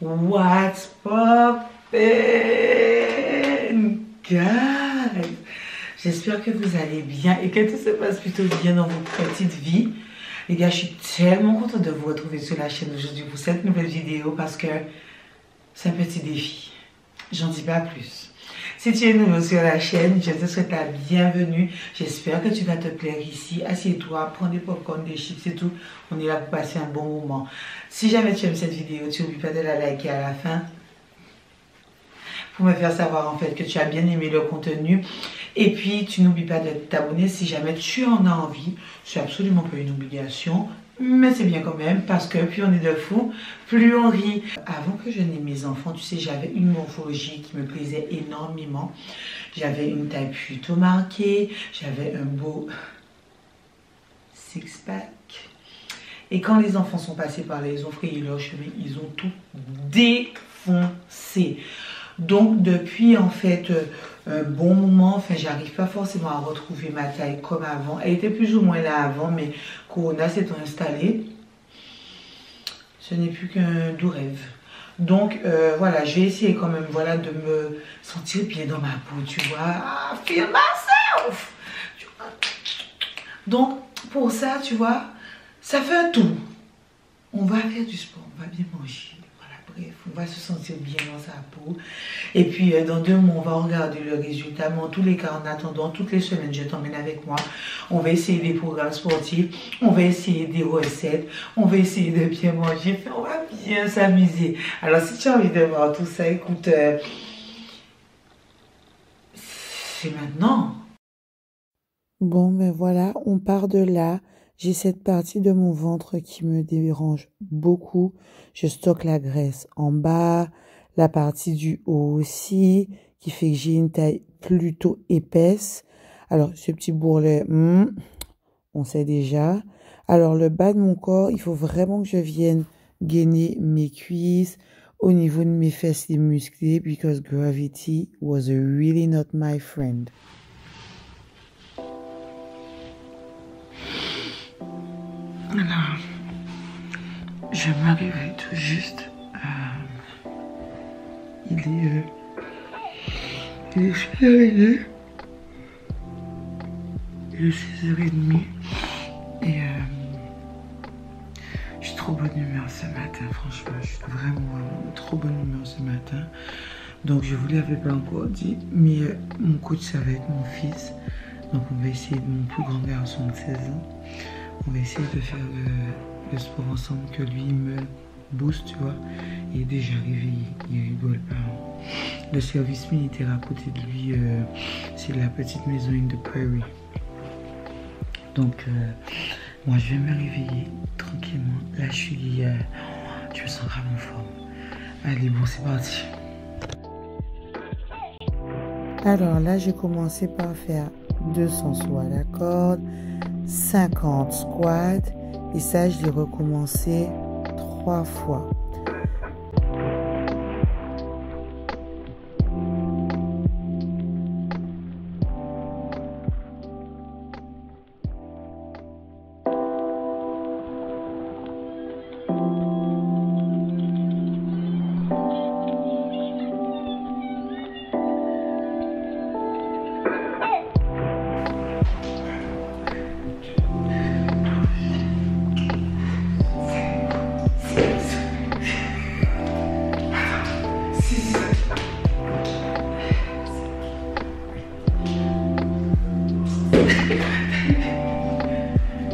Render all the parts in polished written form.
What's poppin', guys? J'espère que vous allez bien et que tout se passe plutôt bien dans vos petites vies. Les gars, je suis tellement contente de vous retrouver sur la chaîne aujourd'hui pour cette nouvelle vidéo parce que c'est un petit défi. J'en dis pas plus. Si tu es nouveau sur la chaîne, je te souhaite la bienvenue. J'espère que tu vas te plaire ici. Assieds-toi, prends des popcorn, des chips et tout. On est là pour passer un bon moment. Si jamais tu aimes cette vidéo, tu n'oublies pas de la liker à la fin pour me faire savoir en fait que tu as bien aimé le contenu. Et puis, tu n'oublies pas de t'abonner si jamais tu en as envie. C'est absolument pas une obligation. Mais c'est bien quand même parce que plus on est de fous, plus on rit. Avant que je n'aie mes enfants, tu sais, j'avais une morphologie qui me plaisait énormément. J'avais une taille plutôt marquée, j'avais un beau six-pack. Et quand les enfants sont passés par là, ils ont frayé leur chemin, ils ont tout défoncé. Donc depuis en fait un bon moment, enfin j'arrive pas forcément à retrouver ma taille comme avant. Elle était plus ou moins là avant, mais Corona s'est installé. Ce n'est plus qu'un doux rêve. Donc voilà, je vais essayer quand même voilà, de me sentir bien dans ma peau, tu vois. Ah, feel myself. Donc pour ça, tu vois, ça fait un tout. On va faire du sport, on va bien manger. Bref, on va se sentir bien dans sa peau. Et puis, dans 2 mois, on va regarder le résultat. Mais en tous les cas, en attendant, toutes les semaines, je t'emmène avec moi. On va essayer des programmes sportifs. On va essayer des recettes. On va essayer de bien manger. On va bien s'amuser. Alors, si tu as envie de voir tout ça, écoute, c'est maintenant. Bon, ben voilà, on part de là. J'ai cette partie de mon ventre qui me dérange beaucoup. Je stocke la graisse en bas, la partie du haut aussi, qui fait que j'ai une taille plutôt épaisse. Alors, ce petit bourrelet, on sait déjà. Alors, le bas de mon corps, il faut vraiment que je vienne gainer mes cuisses au niveau de mes fesses et musclées, because gravity was really not my friend. Alors, je m'arriverai tout juste. Il est 6h30. Il est 6h30. Et je suis trop bonne humeur ce matin, franchement. Je suis vraiment trop bonne humeur ce matin. Donc, je vous l'avais pas encore dit, mais mon coach, ça va être mon fils. Donc, on va essayer de mon plus grand garçon de 16 ans. On va essayer de faire le sport ensemble, que lui me booste, tu vois. Il est déjà arrivé, il rigole pas. Le service militaire à côté de lui, c'est la petite maison in the prairie. Donc, moi, je vais me réveiller tranquillement. Là, je me sens vraiment en forme. Allez, bon, c'est parti. Alors là, j'ai commencé par faire 200 sauts à la corde, 50 squats, et ça, je l'ai recommencé 3 fois.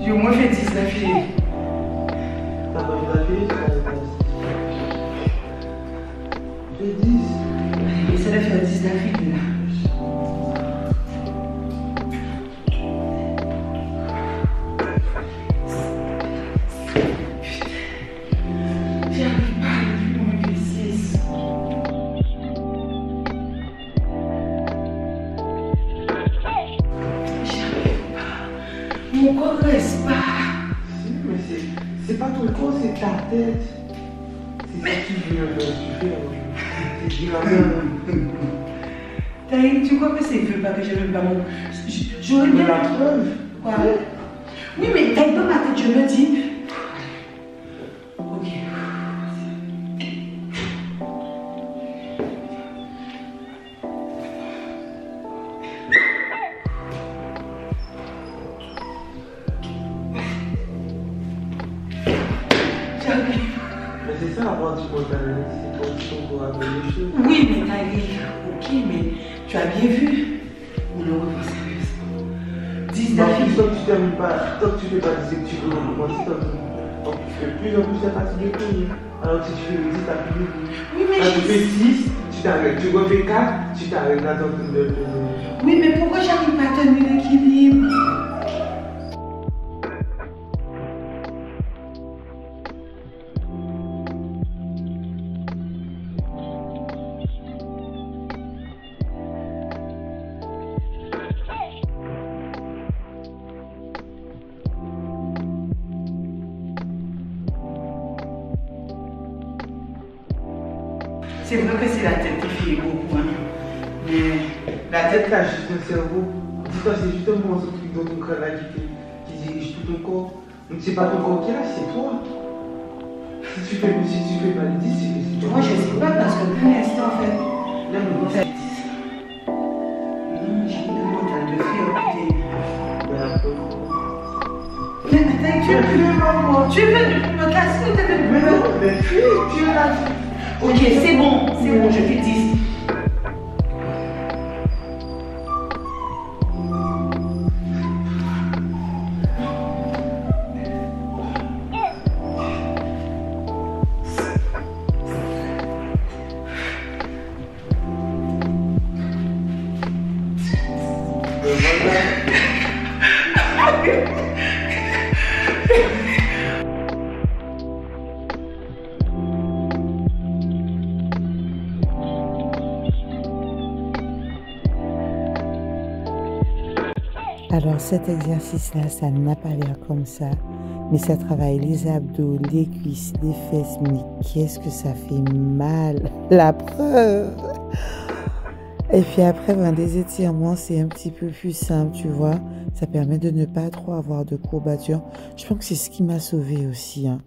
J'ai au moins fait 10 d'affilée. T'as pas envie d'affilée, tu vas faire 10. Allez, essaie de faire 10 d'affilée là. J'y arrive pas, depuis qu'on me fait 6. Mon corps ne reste pas. Si, mais c'est pas ton corps, c'est ta tête. C'est ça qui vient de Taïm, tu crois que c'est veut pas que je ne pas mon. J'aurais bien la preuve. Quoi? Oui, mais Taïm, dans ma tête, je me dis. Ok. spontané, c'est toi qui t'en pourras faire les choses. Oui, mais t'as dit, ok, mais tu as bien vu. On le reprend sérieusement. 10 Tant d'affilée. que tu termines pas, tant que tu fais pas des que tu peux recommencer, tant que tu fais plus en plus la partie de premier. Alors si tu fais le 10, t'as plus de plus. Oui, mais Quand tu fais 6, tu t'arrêtes. Tu refais 4, tu t'arrêtes là, tant que tu ne oui, mais pourquoi j'arrive pas à tenir l'équilibre? C'est vrai que c'est la tête qui fait beaucoup, hein. Mais La tête là, juste un cerveau. Dis-toi, c'est justement ce truc dans ton crâne là qui dirige tout ton corps. Donc c'est pas ton corps qui est là, c'est toi. Si tu fais pas le 10, c'est toi. moi, je sais pas parce que pour l'instant, en fait, Là, mais moi, non, j'ai une mental de faire, putain. Mais attends, tu veux me casser ou tu veux Mais non, mais fuis, tu es là. Ok, c'est bon, je fais 10. Alors cet exercice-là, ça n'a pas l'air comme ça, mais ça travaille les abdos, les cuisses, les fesses, mais qu'est-ce que ça fait mal, la preuve. Et puis après, des étirements, c'est un petit peu plus simple, tu vois. Ça permet de ne pas trop avoir de courbatures. Je pense que c'est ce qui m'a sauvée aussi, hein,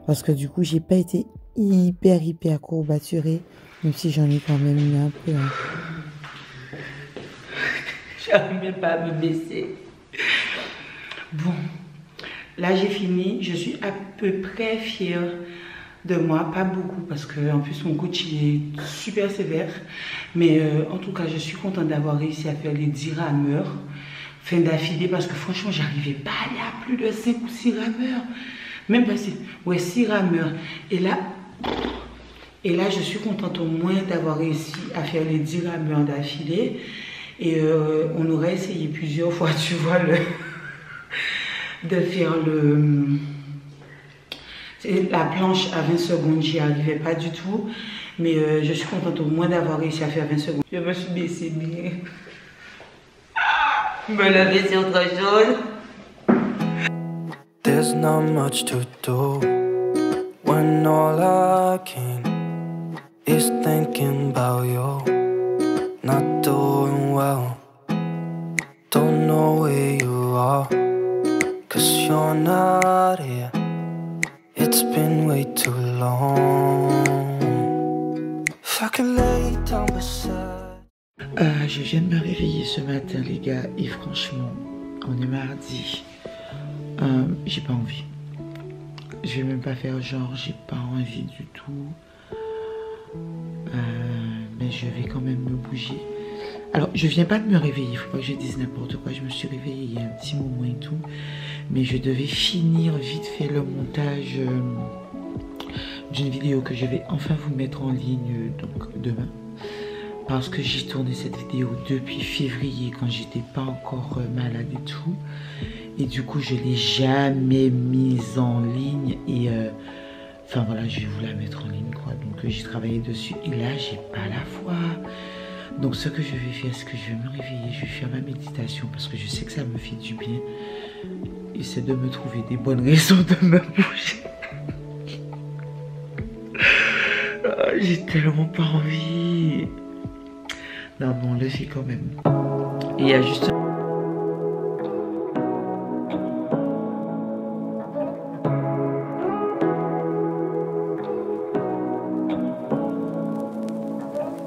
parce que du coup, j'ai pas été hyper courbaturée, même si j'en ai quand même eu un peu. Hein. J'arrive même pas à me baisser. Bon, là j'ai fini. Je suis à peu près fière de moi. Pas beaucoup parce que en plus mon coach il est super sévère. Mais en tout cas, je suis contente d'avoir réussi à faire les 10 rameurs. Fin d'affilée parce que franchement, j'arrivais pas à aller à plus de 5 ou 6 rameurs. Même pas 6. Ouais, 6 rameurs. Et là, je suis contente au moins d'avoir réussi à faire les 10 rameurs d'affilée. Et on aurait essayé plusieurs fois, tu vois, de faire la planche à 20 secondes. J'y arrivais pas du tout. Mais je suis contente au moins d'avoir réussi à faire 20 secondes. Je me suis baissée bien. Me lever sur autre chose. There's not much to do when all I can is thinking about you. Not doing well, don't know where you are, 'cause you're not here. It's been way too long. If I could lay down beside. Je viens de me réveiller ce matin, les gars, et franchement, on est mardi. J'ai pas envie. Je vais même pas faire genre, j'ai pas envie du tout. Mais je vais quand même me bouger. Alors, je viens pas de me réveiller, il faut pas que je dise n'importe quoi. Je me suis réveillée il y a un petit moment et tout. Mais je devais finir vite fait le montage d'une vidéo que je vais enfin vous mettre en ligne donc demain. Parce que j'ai tourné cette vidéo depuis février quand j'étais pas encore malade et tout. Et du coup, je l'ai jamais mise en ligne. Et enfin voilà, je vais vous la mettre en ligne quoi. Donc j'ai travaillé dessus et là, j'ai pas la foi. Donc ce que je vais faire, c'est que je vais me réveiller, je vais faire ma méditation parce que je sais que ça me fait du bien. Et c'est de me trouver des bonnes raisons de me bouger. J'ai tellement pas envie. Non, mais on le fait quand même. Et il y a juste...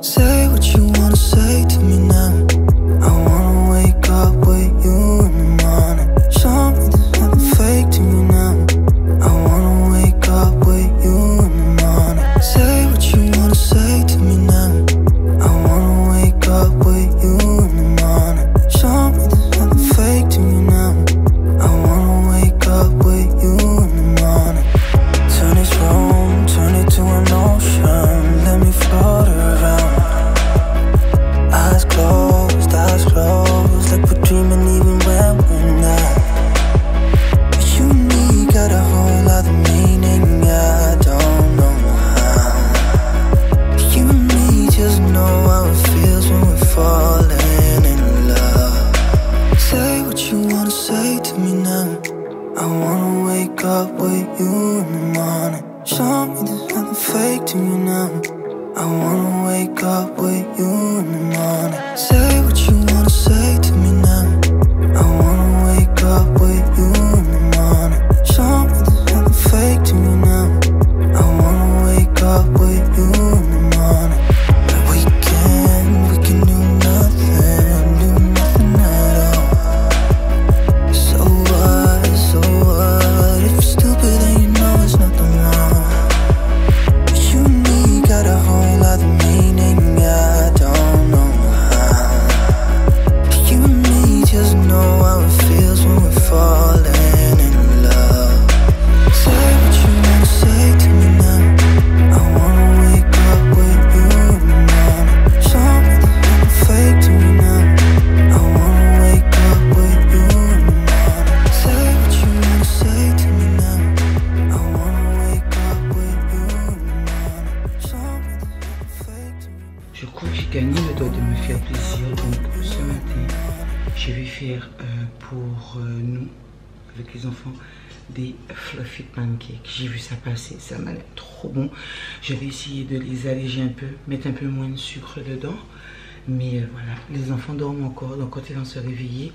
Say what you wanna say to me now. I wanna wake up with you in the morning. Show me there's nothing fake to me now. I wanna wake up with you in the morning. Say wake up with you in the morning. Say what you wanna say to me now. I wanna wake up with you in the morning. Show me there's nothing fake to me now. I wanna wake up with you in the morning. We can do nothing at all. So what, if you're stupid then you know it's nothing wrong. But you and me got a whole lot of meaning, I don't know how. But you and me just know how it feels when we're falling in love. Say what you wanna say to me now. I wanna wake up with you in the morning. Show me there's nothing fake to me now. I wanna wake up with you in the morning. Say what you wanna say to me now. I wanna wake up with you in the morning. Show me there's nothing fake to me. Je crois que j'ai gagné le droit de me faire plaisir. Donc ce matin, je vais faire pour nous, avec les enfants, des fluffy pancakes. J'ai vu ça passer, ça m'a l'air trop bon. Je vais essayer de les alléger un peu, mettre un peu moins de sucre dedans. Mais voilà, les enfants dorment encore, donc quand ils vont se réveiller,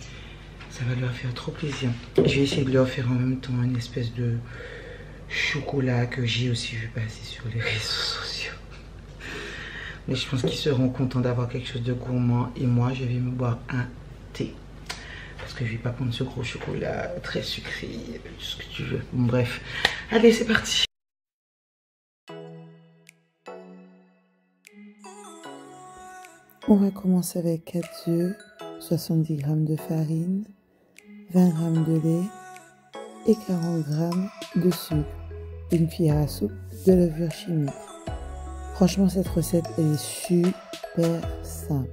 ça va leur faire trop plaisir. Je vais essayer de leur faire en même temps une espèce de chocolat que j'ai aussi vu passer sur les réseaux sociaux. Mais je pense qu'ils seront contents d'avoir quelque chose de gourmand. Et moi, je vais me boire un thé. Parce que je vais pas prendre ce gros chocolat très sucré, tout ce que tu veux. Bon, bref. Allez, c'est parti. On va commencer avec 4 œufs, 70 g de farine, 20 g de lait et 40 g de sucre, une cuillère à soupe de levure chimique. Franchement, cette recette elle est super simple.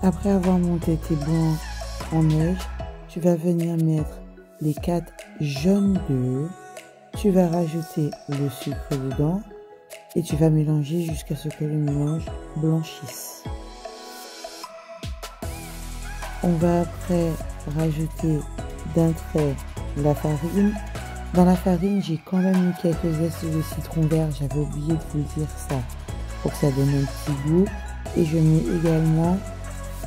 Après avoir monté tes blancs en neige, tu vas venir mettre les 4 jaunes d'œufs. Tu vas rajouter le sucre dedans et tu vas mélanger jusqu'à ce que le mélange blanchisse. On va après rajouter d'un trait la farine. Dans la farine, j'ai quand même mis quelques zestes de citron vert. J'avais oublié de vous le dire ça pour que ça donne un petit goût. Et je mets également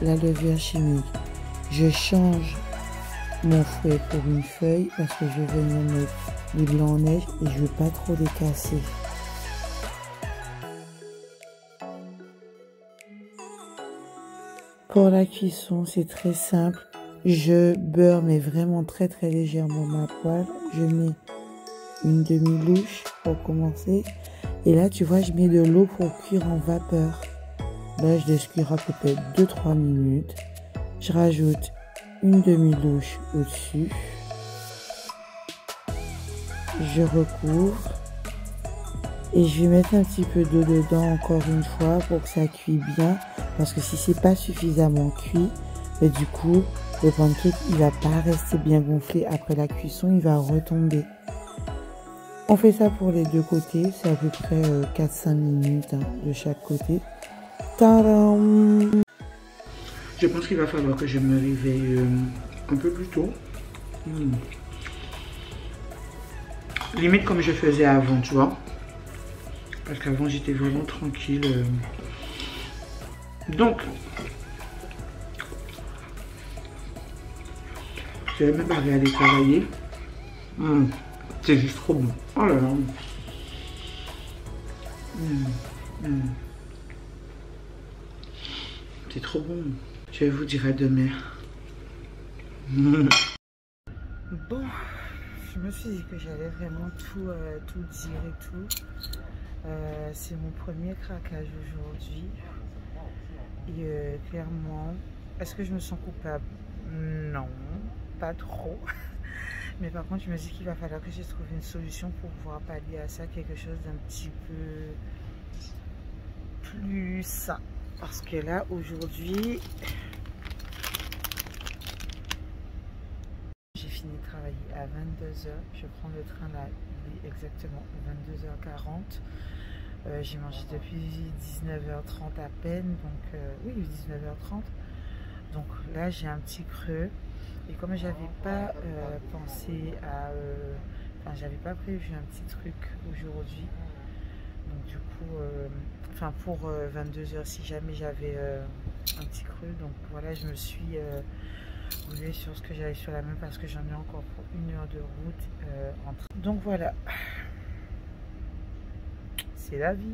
la levure chimique. Je change mon fouet pour une feuille parce que je vais venir mettre les blancs en neige et je veux pas trop les casser. Pour la cuisson, c'est très simple. Je beurre mais vraiment très légèrement ma poêle. Je mets une demi-louche pour commencer. Et là, tu vois, je mets de l'eau pour cuire en vapeur. Là, je laisse cuire à peu près 2-3 minutes. Je rajoute une demi-louche au-dessus. Je recouvre. Et je vais mettre un petit peu d'eau dedans encore une fois pour que ça cuise bien. Parce que si c'est pas suffisamment cuit, mais du coup, le pancake, il va pas rester bien gonflé. Après la cuisson, il va retomber. On fait ça pour les deux côtés. C'est à peu près 4-5 minutes de chaque côté. Tadam! Je pense qu'il va falloir que je me réveille un peu plus tôt. Limite comme je faisais avant, tu vois. Parce qu'avant, j'étais vraiment tranquille. Donc, je vais même pas aller travailler. C'est juste trop bon. Oh là là. C'est trop bon. Je vais vous dire à demain. Bon, je me suis dit que j'allais vraiment tout dire et tout. C'est mon premier craquage aujourd'hui. Et clairement, est-ce que je me sens coupable? Non, pas trop. Mais par contre, je me dis qu'il va falloir que je trouve une solution pour pouvoir pallier à ça, quelque chose d'un petit peu plus sain. Parce que là, aujourd'hui, j'ai fini de travailler à 22 h. Je prends le train là, il est exactement 22 h 40. J'ai mangé depuis 19h30 à peine, donc oui, 19h30. Donc là, j'ai un petit creux. Et comme j'avais pas pensé à... Enfin, j'avais pas prévu un petit truc aujourd'hui. Donc du coup, enfin pour 22h, si jamais j'avais un petit creux. Donc voilà, je me suis roulée sur ce que j'avais sur la main parce que j'en ai encore pour 1 heure de route. Donc voilà. C'est la vie.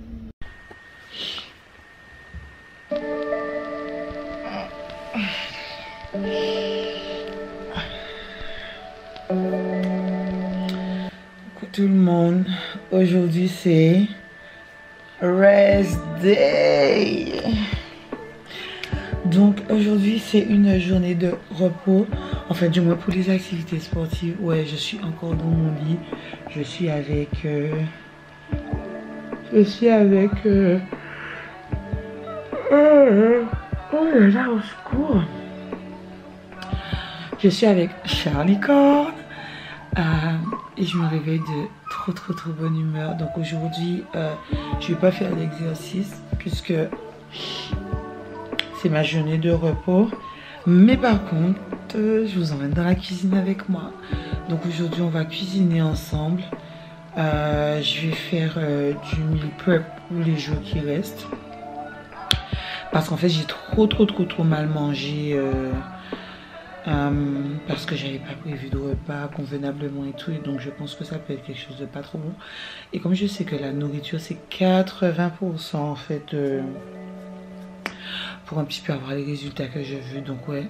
Coucou tout le monde. Aujourd'hui c'est Rest Day. Donc aujourd'hui c'est une journée de repos. En fait, du moins pour les activités sportives. Ouais, je suis encore dans mon lit. Je suis avec... oh là là, au secours. Je suis avec Charlie Corn. Et je me réveille de trop bonne humeur. Donc aujourd'hui, je vais pas faire l'exercice puisque c'est ma journée de repos. Mais par contre, je vous emmène dans la cuisine avec moi. Donc aujourd'hui, on va cuisiner ensemble. Je vais faire du meal prep pour les jours qui restent. Parce qu'en fait, j'ai trop mal mangé. Parce que j'avais pas prévu de repas convenablement et tout. Et donc, je pense que ça peut être quelque chose de pas trop bon. Et comme je sais que la nourriture, c'est 80% en fait. Pour un petit peu avoir les résultats que je veux. Donc, ouais.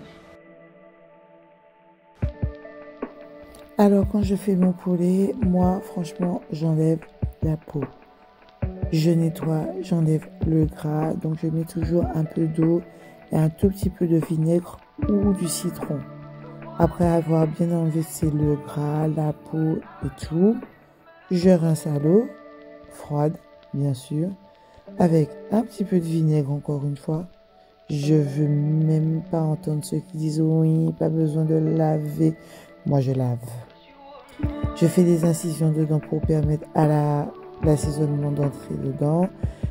Alors quand je fais mon poulet, moi franchement j'enlève la peau. Je nettoie, j'enlève le gras, donc je mets toujours un peu d'eau et un tout petit peu de vinaigre ou du citron. Après avoir bien enlevé le gras, la peau et tout, je rince à l'eau froide bien sûr, avec un petit peu de vinaigre encore une fois. Je veux même pas entendre ceux qui disent oui, pas besoin de laver. Moi, je lave. Je fais des incisions dedans pour permettre à l'assaisonnement d'entrer dedans.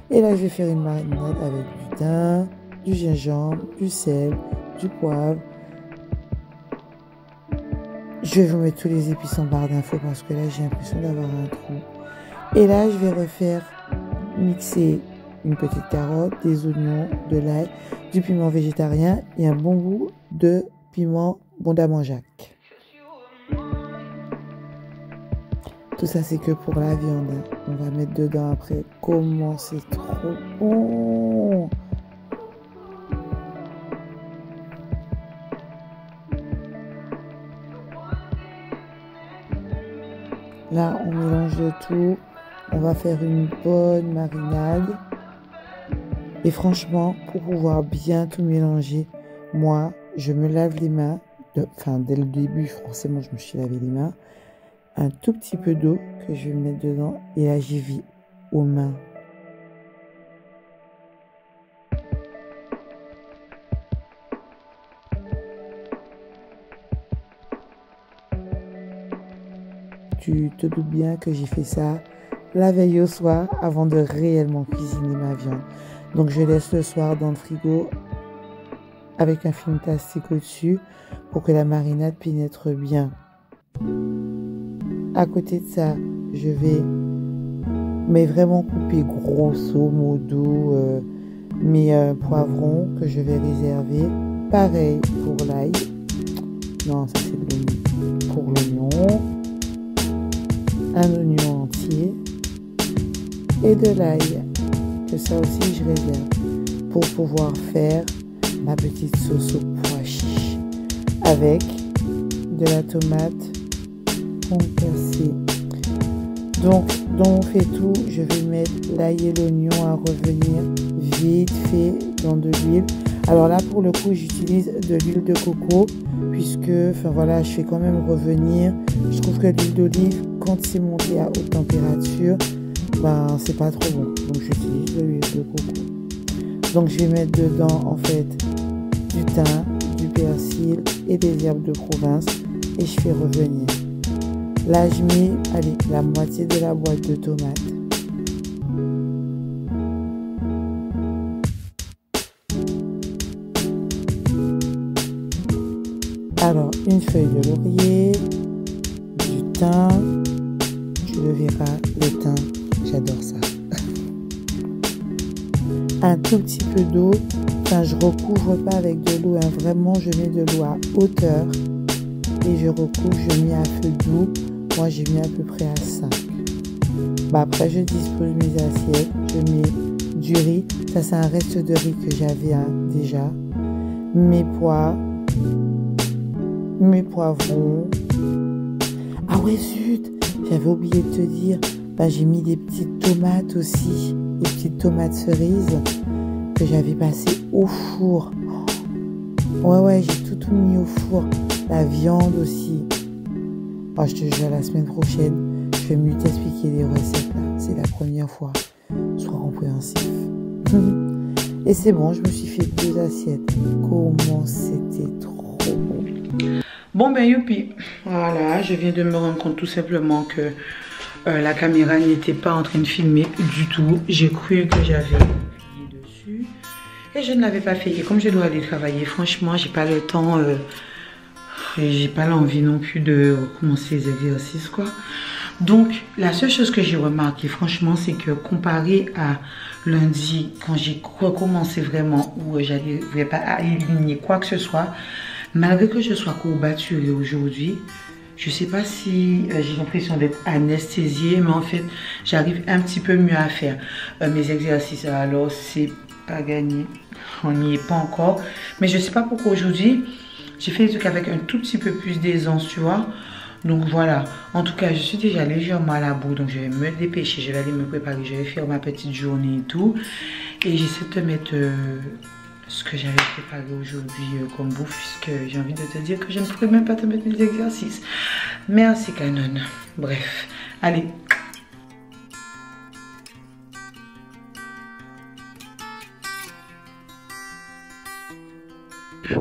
Et là, je vais faire une marinade avec du thym, du gingembre, du sel, du poivre. Je vais vous mettre tous les épices en barre d'infos parce que là, j'ai l'impression d'avoir un trou. Et là, je vais refaire mixer une petite carotte, des oignons, de l'ail, du piment végétarien et un bon goût de piment Bondamanjac. Tout ça, c'est que pour la viande. On va mettre dedans après. Comment c'est trop bon! Là, on mélange le tout. On va faire une bonne marinade. Et franchement, pour pouvoir bien tout mélanger, moi, je me lave les mains. Enfin, dès le début, forcément, je me suis lavé les mains. Un tout petit peu d'eau que je vais mettre dedans. Et là, j'y vais aux mains. Tu te doutes bien que j'ai fait ça la veille au soir avant de réellement cuisiner ma viande. Donc, je laisse le soir dans le frigo avec un film plastique au-dessus pour que la marinade pénètre bien. À côté de ça, je vais vraiment couper grosso modo mes poivrons que je vais réserver. Pareil pour l'ail. Non, ça c'est de l'oignon. Pour l'oignon. Un oignon entier. Et de l'ail. Que ça aussi je réserve. Pour pouvoir faire ma petite sauce au pois chiche. Avec de la tomate concassée. Donc, dans mon fait tout, je vais mettre l'ail et l'oignon à revenir vite fait dans de l'huile. Alors là, pour le coup, j'utilise de l'huile de coco puisque, enfin voilà, je fais quand même revenir. Je trouve que l'huile d'olive, quand c'est monté à haute température, ben c'est pas trop bon. Donc j'utilise de l'huile de coco. Donc je vais mettre dedans en fait du thym, du persil et des herbes de province et je fais revenir. Là je mets, allez, la moitié de la boîte de tomates. Alors, une feuille de laurier, du thym. Tu le verras, le thym, j'adore ça. Un tout petit peu d'eau. Enfin, je recouvre pas avec de l'eau, hein. Vraiment, je mets de l'eau à hauteur. Et je recouvre, je mets à feu doux. Moi, j'ai mis à peu près à 5. Bah, après, je dispose mes assiettes. Je mets du riz. Ça, c'est un reste de riz que j'avais déjà. Mes pois. Mes poivrons. Ah ouais, zut, j'avais oublié de te dire. Bah, j'ai mis des petites tomates aussi. Des petites tomates cerises que j'avais passées au four. Ouais, j'ai tout mis au four. La viande aussi. Oh, je te jure, la semaine prochaine, je vais mieux t'expliquer les recettes là. C'est la première fois. Sois compréhensif. Et c'est bon, je me suis fait 2 assiettes. Comment c'était trop bon. Bon ben youpi, voilà, je viens de me rendre compte tout simplement que la caméra n'était pas en train de filmer du tout. J'ai cru que j'avais appuyé dessus et je ne l'avais pas fait. Et comme je dois aller travailler, franchement, j'ai pas le temps et j'ai pas l'envie non plus de recommencer les exercices quoi. Donc la seule chose que j'ai remarqué franchement, c'est que comparé à lundi quand j'ai recommencé vraiment où j'arrivais pas à éliminer quoi que ce soit, malgré que je sois courbaturée aujourd'hui, je sais pas si j'ai l'impression d'être anesthésiée, mais en fait, j'arrive un petit peu mieux à faire mes exercices. Alors, c'est pas gagné, on n'y est pas encore. Mais je sais pas pourquoi aujourd'hui, j'ai fait les trucs avec un tout petit peu plus d'aisance, tu vois. Donc voilà, en tout cas, je suis déjà légèrement à la bout, donc je vais me dépêcher, je vais aller me préparer, je vais faire ma petite journée et tout. Et j'essaie de te mettre... ce que j'avais préparé aujourd'hui comme bouffe, puisque j'ai envie de te dire que je ne pourrais même pas te mettre mes exercices. Merci Canon. Bref, allez.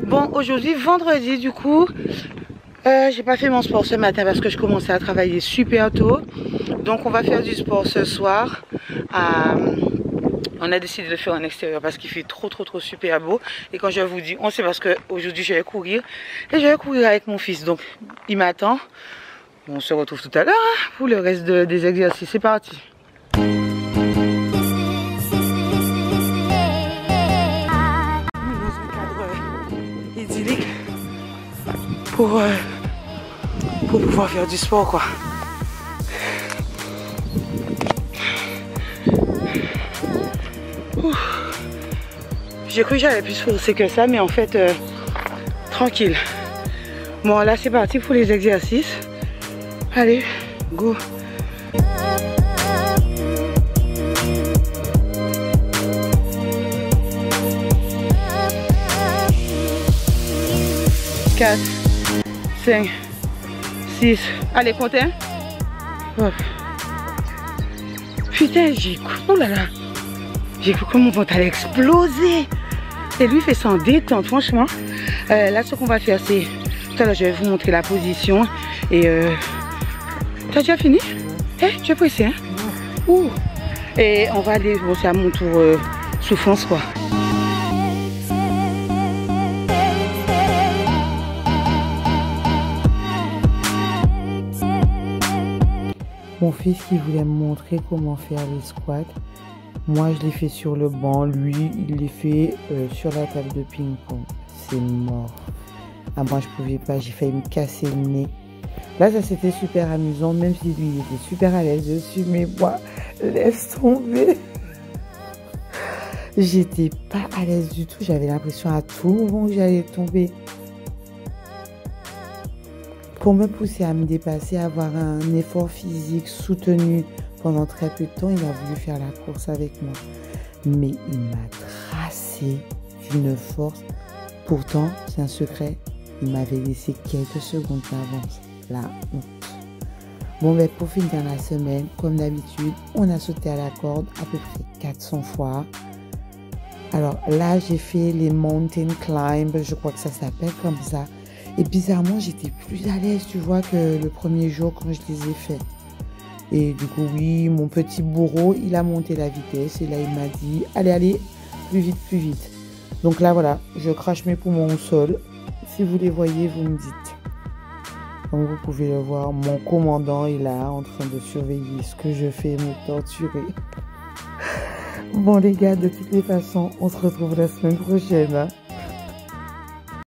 Bon, aujourd'hui, vendredi, du coup, j'ai pas fait mon sport ce matin parce que je commençais à travailler super tôt. Donc, on va faire du sport ce soir on a décidé de le faire en extérieur parce qu'il fait trop super beau. Et quand je vous dis on, c'est parce qu'aujourd'hui je vais courir. Et je vais courir avec mon fils. Donc il m'attend. On se retrouve tout à l'heure pour le reste des exercices. C'est parti. Dans un cadre idyllique pour pouvoir faire du sport quoi. J'ai cru que j'avais plus forcé que ça, mais en fait, tranquille. Bon, là, c'est parti pour les exercices. Allez, go. Quatre, 5, 6. Allez, comptez. Hop. Putain, j'ai cru. Oh là là. J'ai cru que mon ventre allait exploser. Et lui fait ça en détente, franchement. Là, ce qu'on va faire, c'est... Tout à l'heure, je vais vous montrer la position. Et... T'as déjà fini? Tu es pressé, hein? Ouh. Et on va aller... Bon, c'est à mon tour souffrance, quoi. Mon fils qui voulait me montrer comment faire les squats. Moi, je l'ai fait sur le banc. Lui, il les fait sur la table de ping-pong. C'est mort. Ah, moi, je pouvais pas. J'ai failli me casser le nez. Là, ça c'était super amusant. Même si lui, il était super à l'aise dessus. Mais moi, laisse tomber. J'étais pas à l'aise du tout. J'avais l'impression à tout moment que j'allais tomber. Pour me pousser à me dépasser, à avoir un effort physique soutenu pendant très peu de temps, il a voulu faire la course avec moi. Mais il m'a tracé d'une force. Pourtant, c'est un secret, il m'avait laissé quelques secondes d'avance. La honte. Bon, mais pour finir la semaine, comme d'habitude, on a sauté à la corde à peu près 400 fois. Alors là, j'ai fait les mountain climb, je crois que ça s'appelle comme ça. Et bizarrement, j'étais plus à l'aise, tu vois, que le premier jour quand je les ai faits. Et du coup, oui, mon petit bourreau, il a monté la vitesse. Et là, il m'a dit, allez, allez, plus vite, plus vite. Donc là, voilà, je crache mes poumons au sol. Si vous les voyez, vous me dites. Comme vous pouvez le voir, mon commandant est là en train de surveiller ce que je fais, me torturer. Bon les gars, de toutes les façons, on se retrouve la semaine prochaine. Hein.